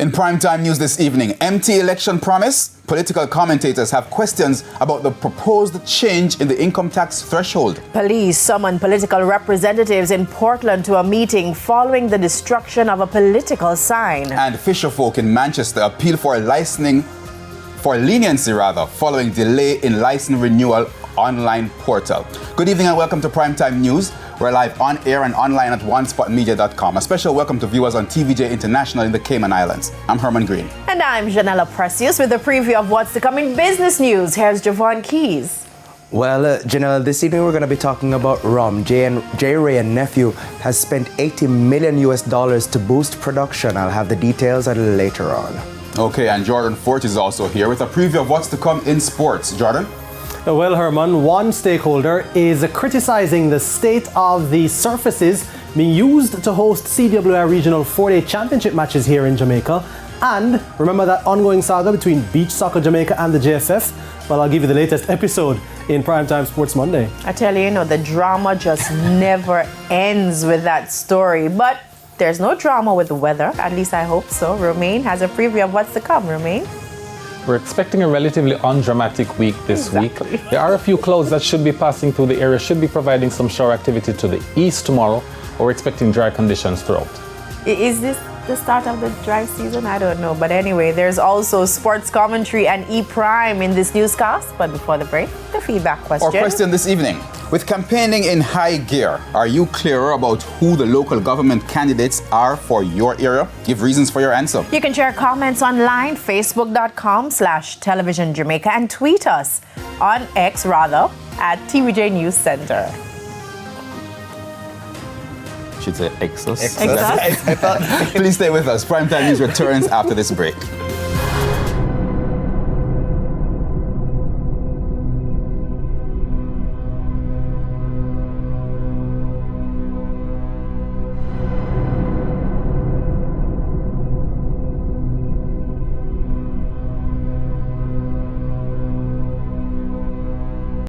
In primetime news this evening, empty election promise. Political commentators have questions about the proposed change in the income tax threshold. Police summoned political representatives in Portland to a meeting following the destruction of a political sign. And fisherfolk in Manchester appeal for leniency following delay in license renewal online portal. Good evening and welcome to Primetime News. We're live on air and online at onespotmedia.com. A special welcome to viewers on TVJ International in the Cayman Islands. I'm Herman Green. And I'm Janella Precious with a preview of what's to come in business news. Here's Javon Keys. Well, Janelle, this evening we're going to be talking about rum. J. Ray and Nephew has spent $80 million to boost production. I'll have the details a little later on. Okay, and Jordan Fort is also here with a preview of what's to come in sports. Jordan? Well, Herman, one stakeholder is criticizing the state of the surfaces being used to host CWI Regional 4-Day Championship matches here in Jamaica. And remember that ongoing saga between Beach Soccer Jamaica and the JSF? Well, I'll give you the latest episode in Primetime Sports Monday. I tell you, the drama just never ends with that story. But there's no drama with the weather, at least I hope so. Romain has a preview of what's to come. Romain? We're expecting a relatively undramatic week this week. There are a few clouds that should be passing through the area, should be providing some shower activity to the east tomorrow. We're expecting dry conditions throughout. Is this the start of the dry season? I don't know. But anyway, there's also sports commentary and E-Prime in this newscast. But before the break, the feedback question. Our question this evening. With campaigning in high gear, are you clearer about who the local government candidates are for your area? Give reasons for your answer. You can share comments online, facebook.com/televisionjamaica, and tweet us on X, at TVJ News Center. Should say Exos. Exos. Please stay with us. Primetime News returns after this break.